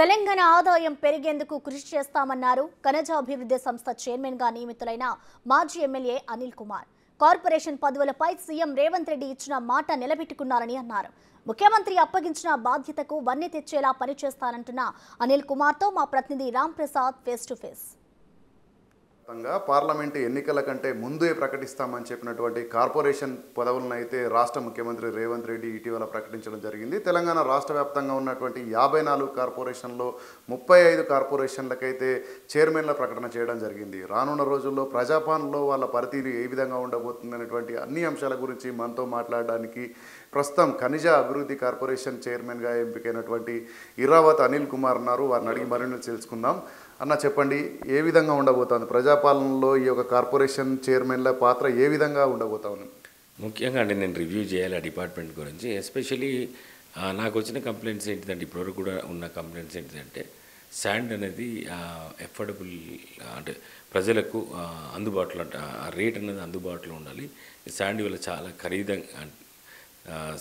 తెలంగాణ ఆదాయం పెరిగేందుకు కృషి చేస్తామన్నారు ఖనిజాభివృద్ధి సంస్థ చైర్మన్ గా నియమితులైన మాజీ ఎమ్మెల్యే అనిల్ కుమార్. కార్పొరేషన్ పదవులపై సీఎం రేవంత్ రెడ్డి ఇచ్చిన మాట నిలబెట్టుకున్నారని అన్నారు. ముఖ్యమంత్రి అప్పగించిన బాధ్యతకు వన్నె తెచ్చేలా పనిచేస్తానంటున్న అనిల్ కుమార్ తో మా ప్రతినిధి Ram Prasad face to face. Parliament ఎన్నికల కంటే ముందే ప్రకటిస్తామని చెప్పినటువంటి కార్పొరేషన్ పదవులను అయితే రాష్ట్ర ముఖ్యమంత్రి రేవంత్ రెడ్డి ఇటీవల ప్రకటించడం జరిగింది. తెలంగాణ రాష్ట్ర వ్యాప్తంగా ఉన్నటువంటి 54 కార్పొరేషన్లో 35 కార్పొరేషన్లకైతే చైర్మన్ల ప్రకటన చేయడం జరిగింది. రానున్న రోజుల్లో ప్రజాపాలనలో వాళ్ళ పరిధిని ఏ విధంగా ఉండబోతుంది అనేటువంటి అన్ని అంశాల గురించి మనతో మాట్లాడడానికి ప్రస్తుతం ఖనిజ అభివృద్ధి కార్పొరేషన్ చైర్మన్గా ఎంపికైనటువంటి ఇరావత్ అనిల్ కుమార్ ఉన్నారు. వారిని అడిగి మరిన్ని తెలుసుకుందాం. అన్న, చెప్పండి, ఏ విధంగా ఉండబోతోంది ప్రజాపాలనలో ఈ యొక్క కార్పొరేషన్ చైర్మన్ల పాత్ర ఏ విధంగా ఉండబోతా ఉంది? ముఖ్యంగా అంటే నేను రివ్యూ చేయాలి ఆ డిపార్ట్మెంట్ గురించి. ఎస్పెషలీ నాకు వచ్చిన కంప్లైంట్స్ ఏంటిదంటే, ఇప్పటివరకు కూడా ఉన్న కంప్లైంట్స్ ఏంటిదంటే, శాండ్ అనేది ఎఫోర్డబుల్ అంటే ప్రజలకు అందుబాటులో ఆ రేట్ అనేది అందుబాటులో ఉండాలి. ఈ శాండ్ వల్ల చాలా ఖరీదంగా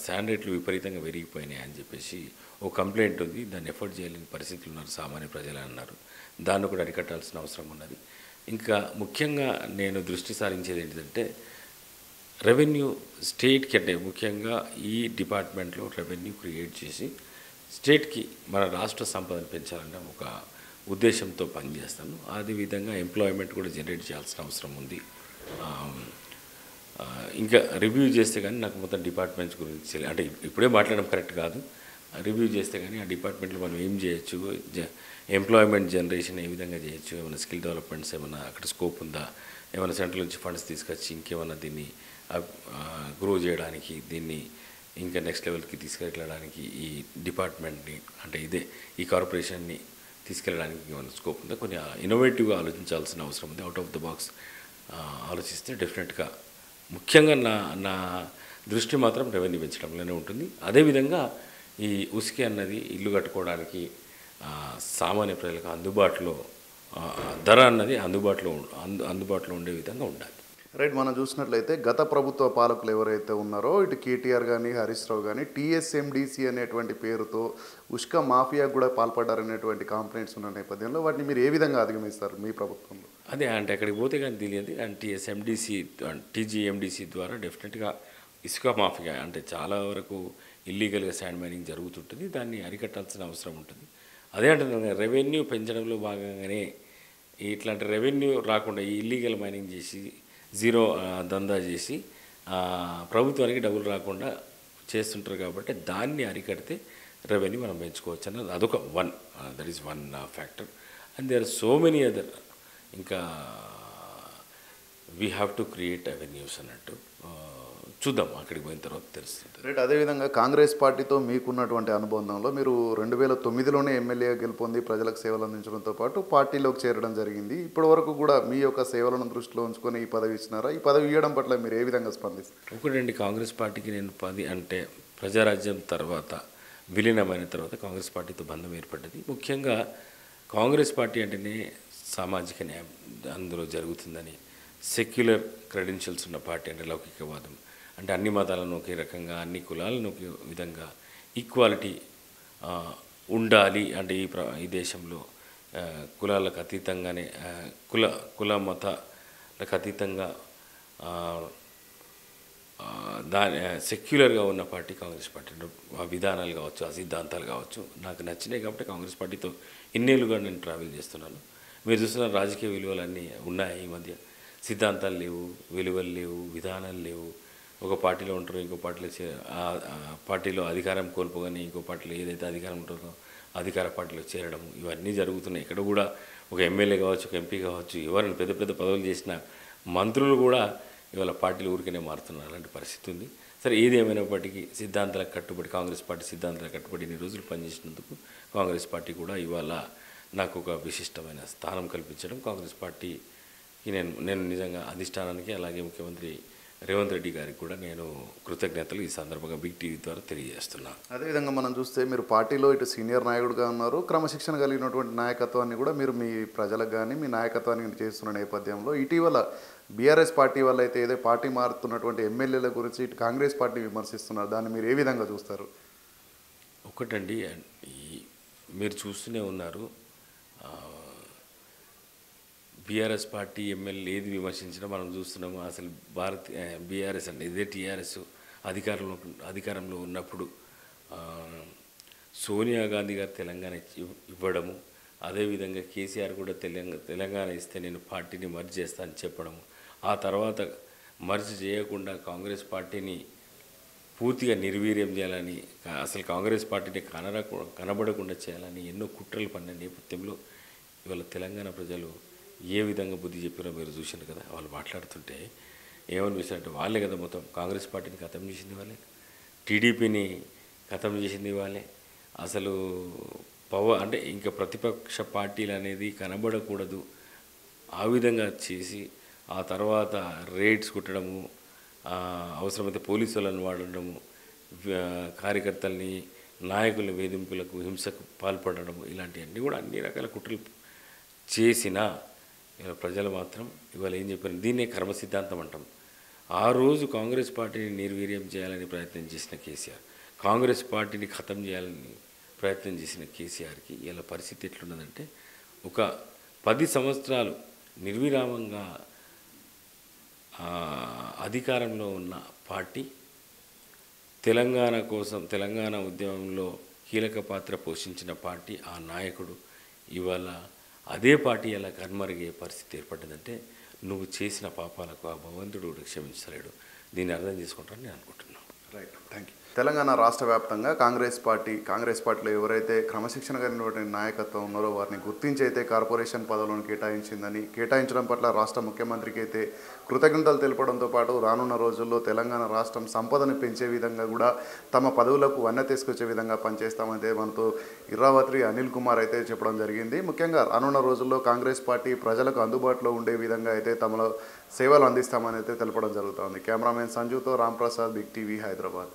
శాండ్ రేట్లు విపరీతంగా పెరిగిపోయినాయి అని చెప్పేసి ఓ కంప్లైంట్ ఉంది. దాన్ని ఎఫోర్డ్ చేయలేని పరిస్థితులు ఉన్నారు సామాన్య ప్రజలు అన్నారు. దాన్ని కూడా అరికట్టాల్సిన అవసరం ఉన్నది. ఇంకా ముఖ్యంగా నేను దృష్టి సారించేది ఏంటంటే, రెవెన్యూ స్టేట్కి అంటే ముఖ్యంగా ఈ డిపార్ట్మెంట్లో రెవెన్యూ క్రియేట్ చేసి స్టేట్కి మన రాష్ట్ర సంపదను పెంచాలన్న ఒక ఉద్దేశంతో పనిచేస్తాను. అదేవిధంగా ఎంప్లాయ్మెంట్ కూడా జనరేట్ చేయాల్సిన అవసరం ఉంది. ఇంకా రివ్యూ చేస్తే కానీ నాకు మొత్తం డిపార్ట్మెంట్స్ గురించి అంటే ఇప్పుడే మాట్లాడడం కరెక్ట్ కాదు. రివ్యూ చేస్తే కానీ ఆ డిపార్ట్మెంట్లో మనం ఏం చేయొచ్చు, ఎంప్లాయ్మెంట్ జనరేషన్ ఏ విధంగా చేయొచ్చు, ఏమైనా స్కిల్ డెవలప్మెంట్స్ ఏమైనా అక్కడ స్కోప్ ఉందా, ఏమైనా సెంట్రల్ నుంచి ఫండ్స్ తీసుకొచ్చి ఇంకేమైనా దీన్ని గ్రో చేయడానికి, దీన్ని ఇంకా నెక్స్ట్ లెవెల్కి తీసుకెళ్ళడానికి ఈ డిపార్ట్మెంట్ని అంటే ఈ కార్పొరేషన్ని తీసుకెళ్ళడానికి ఏమైనా స్కోప్ ఉందా, కొన్ని ఇన్నోవేటివ్గా ఆలోచించాల్సిన అవసరం ఉంది. అవుట్ ఆఫ్ ద బాక్స్ ఆలోచిస్తే డెఫినెట్గా ముఖ్యంగా నా దృష్టి మాత్రం రెవెన్యూ పెంచడంలోనే ఉంటుంది. అదేవిధంగా ఈ ఉసికి అన్నది ఇల్లు కట్టుకోవడానికి సామాన్య ప్రజలకు అందుబాటులో ధర అన్నది అందుబాటులో ఉండే విధంగా ఉండాలి. రైట్. మనం చూసినట్లయితే గత ప్రభుత్వ పాలకులు ఎవరైతే ఉన్నారో ఇటు కేటీఆర్ కానీ హరీష్ రావు కానీ టీఎస్ఎండిసి అనేటువంటి పేరుతో ఉష్క మాఫియా కూడా పాల్పడ్డారనేటువంటి కంప్లైంట్స్ ఉన్న నేపథ్యంలో వాటిని మీరు ఏ విధంగా అధిగమిస్తారు మీ ప్రభుత్వంలో? అదే అంటే అక్కడికి పోతే కానీ తెలియదు. అండ్ టీజీఎండిసి ద్వారా డెఫినెట్గా ఇసుక మాఫియా అంటే చాలా వరకు ఇల్లీగల్గా శాండ్ మైనింగ్ జరుగుతుంటుంది. దాన్ని అరికట్టాల్సిన అవసరం ఉంటుంది. అదే అంటే రెవెన్యూ పెంచడంలో భాగంగానే ఇట్లాంటి రెవెన్యూ రాకుండా ఈ ఇల్లీగల్ మైనింగ్ చేసి జీరో దందా చేసి ప్రభుత్వానికి డబ్బులు రాకుండా చేస్తుంటారు. కాబట్టి దాన్ని అరికడితే రెవెన్యూ మనం పెంచుకోవచ్చు అన్నది అదొక that is one factor. And there are so many other. ఇంకా we have to create avenues అన్నట్టు. చూద్దాం, అక్కడికి పోయిన తర్వాత తెలుస్తుంది. రైట్. అదేవిధంగా కాంగ్రెస్ పార్టీతో మీకున్నటువంటి అనుబంధంలో మీరు 2009లోనే ఎమ్మెల్యే గెలుపొంది ప్రజలకు సేవలు అందించడంతో పాటు పార్టీలోకి చేరడం జరిగింది. ఇప్పటి వరకు కూడా మీ యొక్క సేవలను దృష్టిలో ఉంచుకొని ఈ పదవి ఇచ్చినారా? ఈ పదవి ఇవ్వడం పట్ల మీరు ఏ విధంగా స్పందిస్తారు? ఒకటండి, కాంగ్రెస్ పార్టీకి నేను అంటే ప్రజారాజ్యం తర్వాత విలీనమైన తర్వాత కాంగ్రెస్ పార్టీతో బంధం ఏర్పడ్డది. ముఖ్యంగా కాంగ్రెస్ పార్టీ అంటేనే సామాజిక న్యాయం అందులో జరుగుతుందని, సెక్యులర్ క్రెడెన్షియల్స్ ఉన్న పార్టీ అంటే లౌకికవాదం అంటే అన్ని మతాలను ఒకే రకంగా, అన్ని కులాలను ఒకే విధంగా ఈక్వాలిటీ ఉండాలి అంటే ఈ దేశంలో కులాలకు అతీతంగానే కుల మతాలకు అతీతంగా సెక్యులర్గా ఉన్న పార్టీ కాంగ్రెస్ పార్టీ. ఆ విధానాలు కావచ్చు, ఆ సిద్ధాంతాలు కావచ్చు నాకు నచ్చినాయి. కాబట్టి కాంగ్రెస్ పార్టీతో ఇన్నేళ్ళుగా నేను ట్రావెల్ చేస్తున్నాను. మీరు చూస్తున్న రాజకీయ విలువలన్నీ ఉన్నాయి. ఈ మధ్య సిద్ధాంతాలు లేవు, విలువలు లేవు, విధానాలు లేవు. ఒక పార్టీలో ఉంటారు, ఇంకో పార్టీలో అధికారం కోల్పోగానే ఇంకో పార్టీలో ఏదైతే అధికారం ఉంటుందో అధికార పార్టీలో చేరడం ఇవన్నీ జరుగుతున్నాయి. ఇక్కడ కూడా ఒక ఎమ్మెల్యే కావచ్చు, ఒక ఎంపీ కావచ్చు, ఎవరైనా పెద్ద పెద్ద పదవులు చేసిన మంత్రులు కూడా ఇవాళ పార్టీలు ఊరికనే మారుతున్నారు. అలాంటి పరిస్థితి ఉంది. సరే, ఏది ఏమైనప్పటికీ సిద్ధాంతాలకు కట్టుబడి కాంగ్రెస్ పార్టీ సిద్ధాంతాలకు కట్టుబడి ఇన్ని రోజులు పనిచేసినందుకు కాంగ్రెస్ పార్టీ కూడా ఇవాళ నాకు ఒక విశిష్టమైన స్థానం కల్పించడం, కాంగ్రెస్ పార్టీకి నేను నిజంగా అధిష్టానానికి అలాగే ముఖ్యమంత్రి రేవంత్ రెడ్డి గారికి కూడా నేను కృతజ్ఞతలు ఈ సందర్భంగా బిగ్ టీవీ ద్వారా తెలియజేస్తున్నాను. అదేవిధంగా మనం చూస్తే మీరు పార్టీలో ఇటు సీనియర్ నాయకుడిగా ఉన్నారు, క్రమశిక్షణ కలిగినటువంటి నాయకత్వాన్ని కూడా మీరు మీ ప్రజలకు కానీ మీ నాయకత్వానికి చేస్తున్న నేపథ్యంలో ఇటీవల బీఆర్ఎస్ పార్టీ వల్ల అయితే ఏదో పార్టీ మారుతున్నటువంటి ఎమ్మెల్యేల గురించి ఇటు కాంగ్రెస్ పార్టీ విమర్శిస్తున్నారు. దాన్ని మీరు ఏ విధంగా చూస్తారు? ఒకటండి, ఈ మీరు చూస్తూనే ఉన్నారు. బీఆర్ఎస్ పార్టీ ఎమ్మెల్యే ఏది విమర్శించినా మనం చూస్తున్నాము. అసలు బీఆర్ఎస్ అంటే ఇదే టీఆర్ఎస్ అధికారంలో ఉన్నప్పుడు సోనియా గాంధీ గారు తెలంగాణ ఇవ్వడము, అదేవిధంగా కేసీఆర్ కూడా తెలంగాణ ఇస్తే నేను పార్టీని మర్జ్ చేస్తానని చెప్పడము, ఆ తర్వాత మర్జ్ చేయకుండా కాంగ్రెస్ పార్టీని పూర్తిగా నిర్వీర్యం చేయాలని, అసలు కాంగ్రెస్ పార్టీని కనబడకుండా చేయాలని ఎన్నో కుట్రలు పడిన నేపథ్యంలో ఇవాళ తెలంగాణ ప్రజలు ఏ విధంగా బుద్ధి చెప్పారో మీరు చూసారు కదా. వాళ్ళు మాట్లాడుతుంటే ఏమనిపిస్తారంటే వాళ్ళే కదా మొత్తం కాంగ్రెస్ పార్టీని ఖతం చేసింది వాళ్ళే, టీడీపీని ఖతం చేసింది వాళ్ళే. అసలు అంటే ఇంకా ప్రతిపక్ష పార్టీలు అనేది కనబడకూడదు ఆ విధంగా చేసి ఆ తర్వాత రేడ్స్ కుట్టడము, అవసరమైతే పోలీసు వాళ్ళని వాడడము, కార్యకర్తల్ని నాయకుల వేధింపులకు హింసకు పాల్పడము, ఇలాంటివన్నీ కూడా అన్ని రకాల కుట్రలు చేసినా ఇలా ప్రజలు మాత్రం ఇవాళ ఏం చెప్పారు, దీన్నే కర్మ సిద్ధాంతం అంటాం. ఆ రోజు కాంగ్రెస్ పార్టీని నిర్వీర్యం చేయాలని ప్రయత్నం చేసిన కేసీఆర్, కాంగ్రెస్ పార్టీని ఖతం చేయాలని ప్రయత్నం చేసిన కేసీఆర్కి ఇలా పరిస్థితి ఎట్లున్నదంటే, ఒక 10 సంవత్సరాలు నిర్విరామంగా అధికారంలో ఉన్న పార్టీ, తెలంగాణ కోసం తెలంగాణ ఉద్యమంలో కీలక పాత్ర పోషించిన పార్టీ, ఆ నాయకుడు ఇవాళ అదే పార్టీ అలా కనుమరుగే పరిస్థితి ఏర్పడిందంటే నువ్వు చేసిన పాపాలకు ఆ భగవంతుడు క్షమించలేడు. దీన్ని అర్థం చేసుకుంటారని నేను అనుకుంటున్నాను. Right, thank you. తెలంగాణ రాష్ట్ర వ్యాప్తంగా కాంగ్రెస్ పార్టీలో ఎవరైతే క్రమశిక్షణ కలిగినటువంటి నాయకత్వం ఉన్నారో వారిని గుర్తించి అయితే కార్పొరేషన్ పదవులను కేటాయించడం పట్ల రాష్ట్ర ముఖ్యమంత్రికి అయితే కృతజ్ఞతలు తెలపడంతో పాటు రానున్న రోజుల్లో తెలంగాణ రాష్ట్రం సంపదను పెంచే విధంగా కూడా తమ పదవులకు వన్నె తీసుకొచ్చే విధంగా పనిచేస్తామైతే మనతో ఇర్రావత్రి అనిల్ కుమార్ అయితే చెప్పడం జరిగింది. ముఖ్యంగా రానున్న రోజుల్లో కాంగ్రెస్ పార్టీ ప్రజలకు అందుబాటులో ఉండే విధంగా అయితే తమలో సేవలు అందిస్తామని అయితే తెలపడం జరుగుతుంది. కెమెరామెన్ సంజుతో రాంప్రసాద్, బిగ్ టీవీ, హైదరాబాద్.